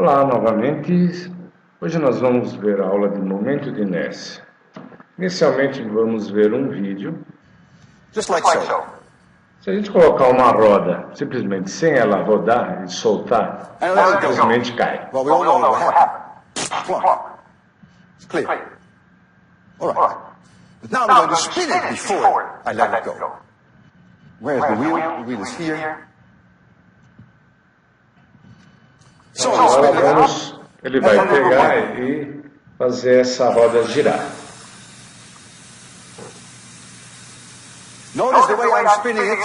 Olá, novamente. Hoje nós vamos ver a aula de momento de inércia. Inicialmente vamos ver um vídeo. Just like so. Se a gente colocar uma roda simplesmente sem ela rodar e soltar, ela simplesmente cai. Well, we all know what happened. Plump. It's clear. All right. But now I'm going to spin it before I let it go. Where's the wheel? The wheel is here. So Agora ele vai pegar e fazer essa roda girar. Notice the way I'm spinning it.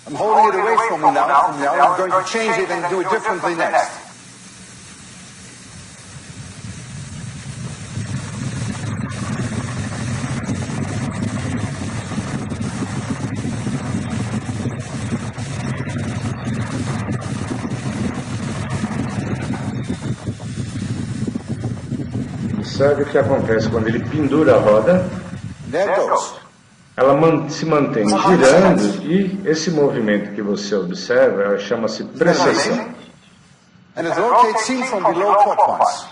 I'm holding it away from me now. I'm going to change it and do it differently next. Observe o que acontece quando ele pendura a roda. There it goes. Ela se mantém girando e esse movimento que você observa chama-se precessão. And it rotates seen from below clockwise.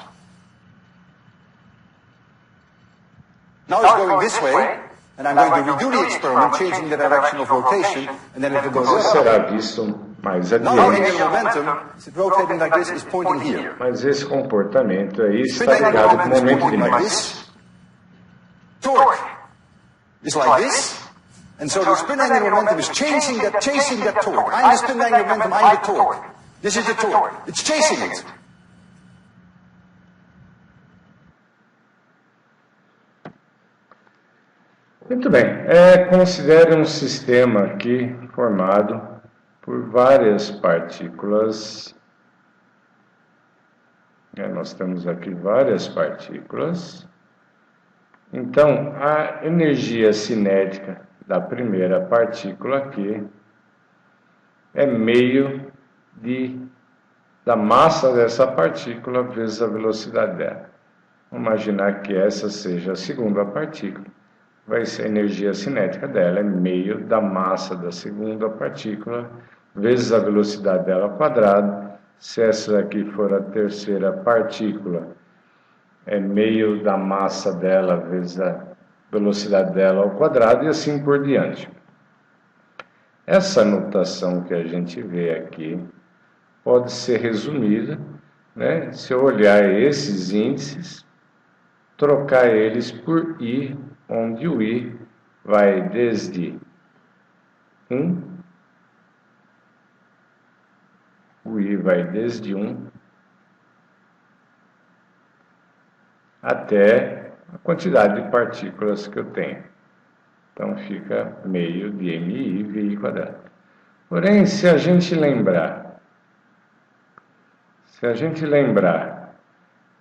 Now it's going this way, and I'm going to redo the experiment, changing the direction of rotation, and then it will go the Isso other way. será visto mais Now the adiante. angular momentum, is it rotating like this, is pointing here. Mas esse comportamento aí está Spin angular ligado com o momentum is momento de pointing like inércia. this. Torque is like this. And so the spin angular momentum is chasing that torque. I'm the spin angular momentum, I'm the torque. This is the torque. It's chasing it. Muito bem. Considere um sistema aqui formado por várias partículas. Nós temos aqui várias partículas. Então, a energia cinética da primeira partícula aqui é meio da massa dessa partícula vezes a velocidade dela. Vamos imaginar que essa seja a segunda partícula. Vai ser a energia cinética dela, é meio da massa da segunda partícula vezes a velocidade dela ao quadrado. Se essa aqui for a terceira partícula, é meio da massa dela vezes a velocidade dela ao quadrado e assim por diante. Essa notação que a gente vê aqui pode ser resumida, né? Se eu olhar esses índices, trocar eles por I, onde o I vai desde 1, o I vai desde 1 até a quantidade de partículas que eu tenho. Então fica meio de MI VI quadrado. Porém, se a gente lembrar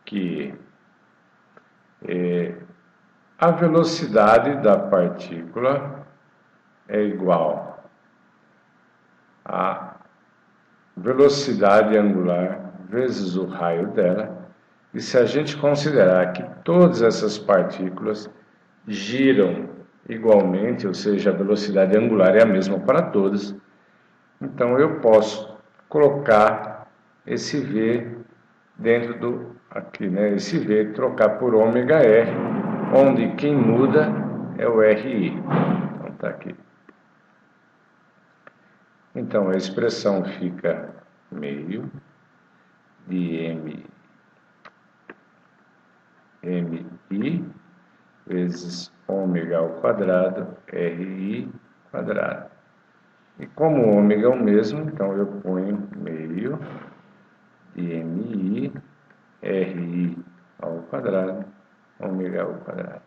que a velocidade da partícula é igual à velocidade angular vezes o raio dela, e se a gente considerar que todas essas partículas giram igualmente, ou seja, a velocidade angular é a mesma para todas, então eu posso colocar esse V dentro do, aqui, né, esse V, trocar por ômega R, onde quem muda é o RI. Então está aqui. Então a expressão fica meio de MI vezes ômega ao quadrado RI quadrado. E como o ômega é o mesmo, então eu ponho meio de MI RI ao quadrado ômega ao quadrado.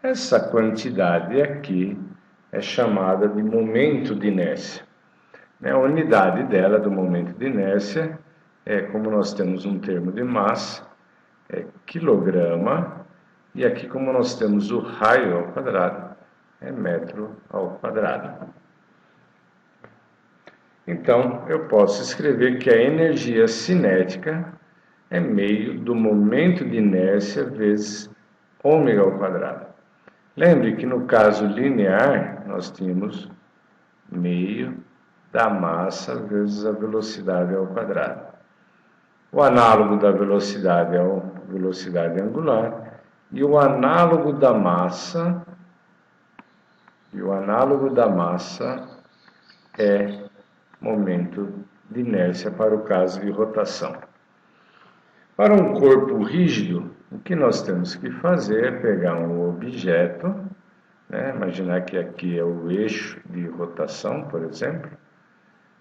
Essa quantidade aqui é chamada de momento de inércia. A unidade dela, do momento de inércia, como nós temos um termo de massa, é quilograma, e aqui como nós temos o raio ao quadrado, é metro ao quadrado. Então, eu posso escrever que a energia cinética é meio do momento de inércia vezes ômega ao quadrado. Lembre que no caso linear, nós tínhamos meio da massa vezes a velocidade ao quadrado. O análogo da velocidade é a velocidade angular, e o análogo da massa é momento de inércia para o caso de rotação. Para um corpo rígido, o que nós temos que fazer é pegar um objeto, né? Imaginar que aqui é o eixo de rotação, por exemplo.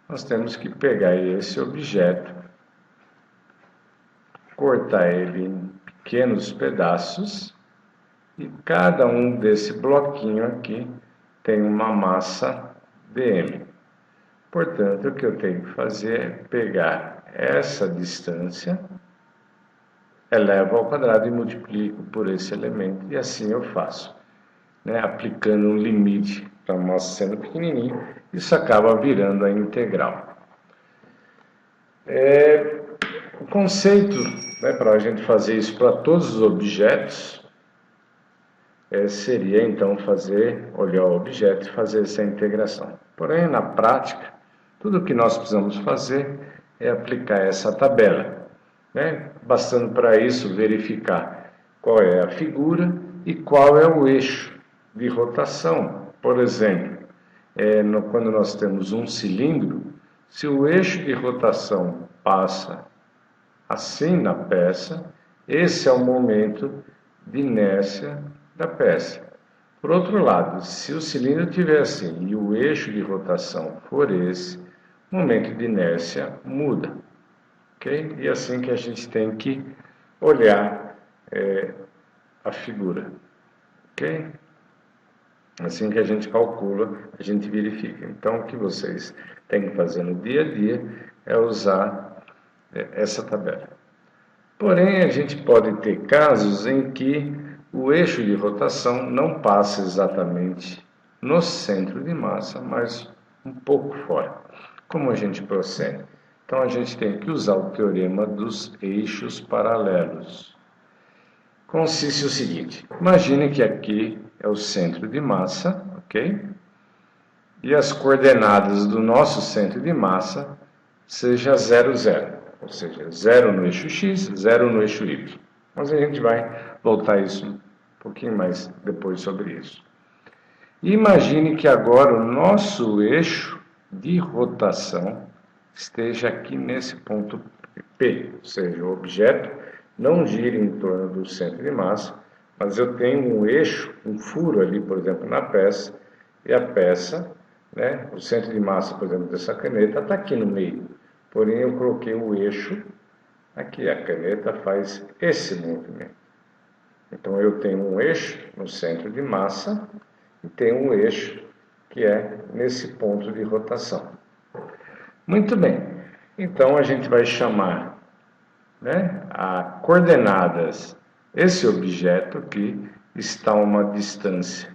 Nós temos que pegar esse objeto, cortar ele em pequenos pedaços, e cada um desse bloquinho aqui tem uma massa dm. Portanto, o que eu tenho que fazer é pegar essa distância, elevo ao quadrado e multiplico por esse elemento, e assim eu faço, né? Aplicando um limite para a massa sendo pequenininho, isso acaba virando a integral. O conceito, né, para a gente fazer isso para todos os objetos, seria então olhar o objeto e fazer essa integração. Porém, na prática, tudo o que nós precisamos fazer é aplicar essa tabela, né? Bastando para isso verificar qual é a figura e qual é o eixo de rotação. Por exemplo, quando nós temos um cilindro, se o eixo de rotação passa assim na peça, esse é o momento de inércia da peça. Por outro lado, se o cilindro estiver assim e o eixo de rotação for esse, o momento de inércia muda. Okay? E é assim que a gente tem que olhar a figura. Okay? Assim que a gente calcula, a gente verifica. Então, o que vocês têm que fazer no dia a dia é usar essa tabela. Porém, a gente pode ter casos em que o eixo de rotação não passa exatamente no centro de massa, mas um pouco fora. Como a gente procede? Então, a gente tem que usar o teorema dos eixos paralelos. Consiste o seguinte: imagine que aqui é o centro de massa, ok? E as coordenadas do nosso centro de massa seja 0, 0. Ou seja, 0 no eixo x, 0 no eixo y. Mas a gente vai voltar isso um pouquinho mais depois sobre isso. E imagine que agora o nosso eixo de rotação esteja aqui nesse ponto P, ou seja, o objeto não gira em torno do centro de massa, mas eu tenho um eixo, um furo ali, por exemplo, na peça, e a peça, né, o centro de massa, por exemplo, dessa caneta está aqui no meio. Porém, eu coloquei o eixo aqui, a caneta faz esse movimento. Então, eu tenho um eixo no centro de massa e tenho um eixo que é nesse ponto de rotação. Muito bem. Então, a gente vai chamar, né, a coordenadas. Esse objeto aqui está a uma distância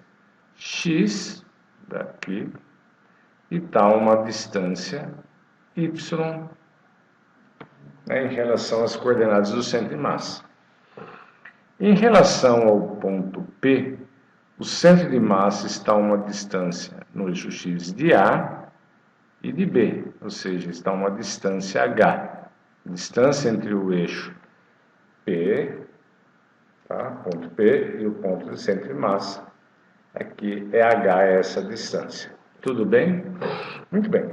x daqui e está a uma distância y, né, em relação às coordenadas do centro de massa. Em relação ao ponto P, o centro de massa está a uma distância no eixo x de A e de B, ou seja, está a uma distância h. Distância entre o eixo P, tá, ponto P, e o ponto de centro de massa. Aqui é h, essa distância. Tudo bem? Muito bem.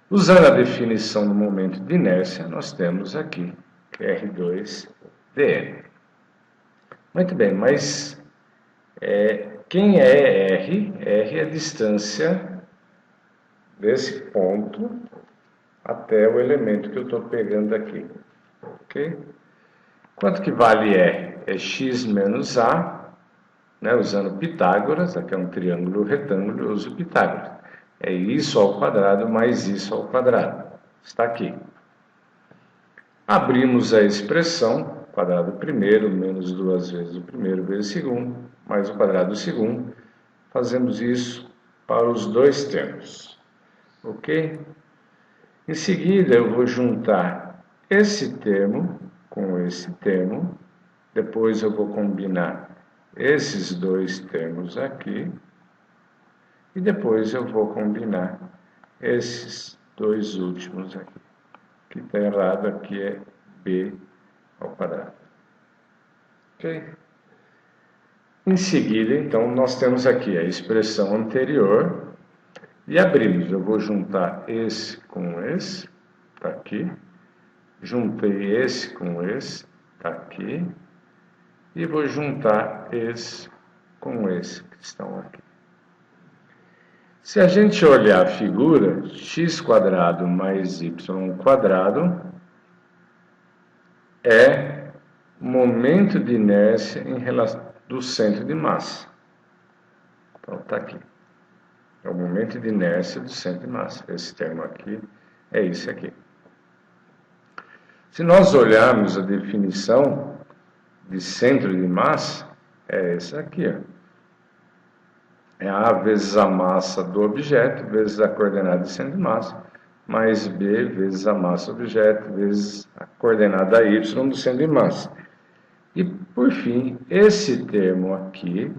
Usando a definição do momento de inércia, nós temos aqui R2dn. Muito bem, mas quem é R? R é a distância desse ponto até o elemento que eu estou pegando aqui. Ok? Quanto que vale R? É x menos A, né, usando Pitágoras, aqui é um triângulo retângulo, eu uso Pitágoras. É isso ao quadrado mais isso ao quadrado. Está aqui. Abrimos a expressão, quadrado primeiro, menos 2 vezes o primeiro vezes o segundo, mais o quadrado do segundo. Fazemos isso para os dois termos. Ok? Em seguida, eu vou juntar esse termo com esse termo. Depois eu vou combinar esses dois termos aqui. E depois eu vou combinar esses dois últimos aqui. O que está errado aqui é b ao quadrado. Ok? Em seguida, então, nós temos aqui a expressão anterior e abrimos. Eu vou juntar esse com esse, está aqui. Juntei esse com esse, está aqui. E vou juntar esse com esse que estão aqui. Se a gente olhar a figura, x² mais y² é o momento de inércia em relação do centro de massa. Então, está aqui. É o momento de inércia do centro de massa. Esse termo aqui é esse aqui. Se nós olharmos a definição de centro de massa, é esse aqui, ó. É A vezes a massa do objeto, vezes a coordenada de centro de massa, mais B vezes a massa do objeto, vezes a coordenada Y do centro de massa. E, por fim, esse termo aqui,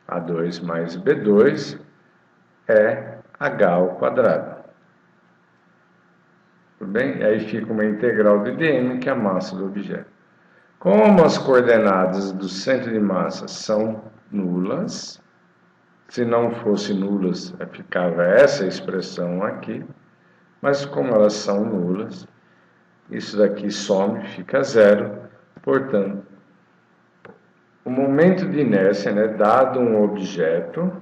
A2 mais B2, é H ao quadrado. Tudo bem? E aí fica uma integral de dm, que é a massa do objeto. Como as coordenadas do centro de massa são nulas, se não fossem nulas, ficava essa expressão aqui, mas como elas são nulas, isso daqui some, fica zero, portanto, o momento de inércia, né, dado um objeto,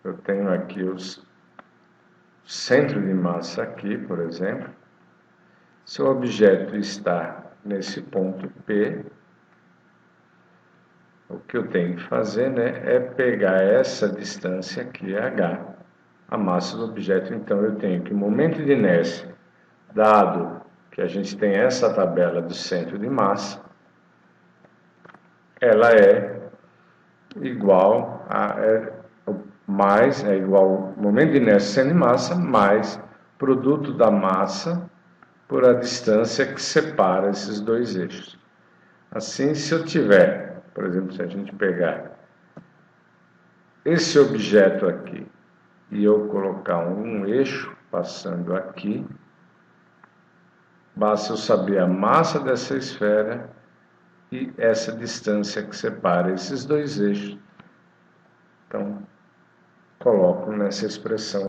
eu tenho aqui o centro de massa aqui, por exemplo, se o objeto está nesse ponto P, o que eu tenho que fazer, né, é pegar essa distância aqui, h, a massa do objeto. Então, eu tenho que o momento de inércia, dado que a gente tem essa tabela do centro de massa, ela é igual a igual ao momento de inércia centro de massa mais produto da massa por a distância que separa esses dois eixos. Assim, se eu tiver, por exemplo, se a gente pegar esse objeto aqui e eu colocar um eixo passando aqui, basta eu saber a massa dessa esfera e essa distância que separa esses dois eixos. Então, coloco nessa expressão.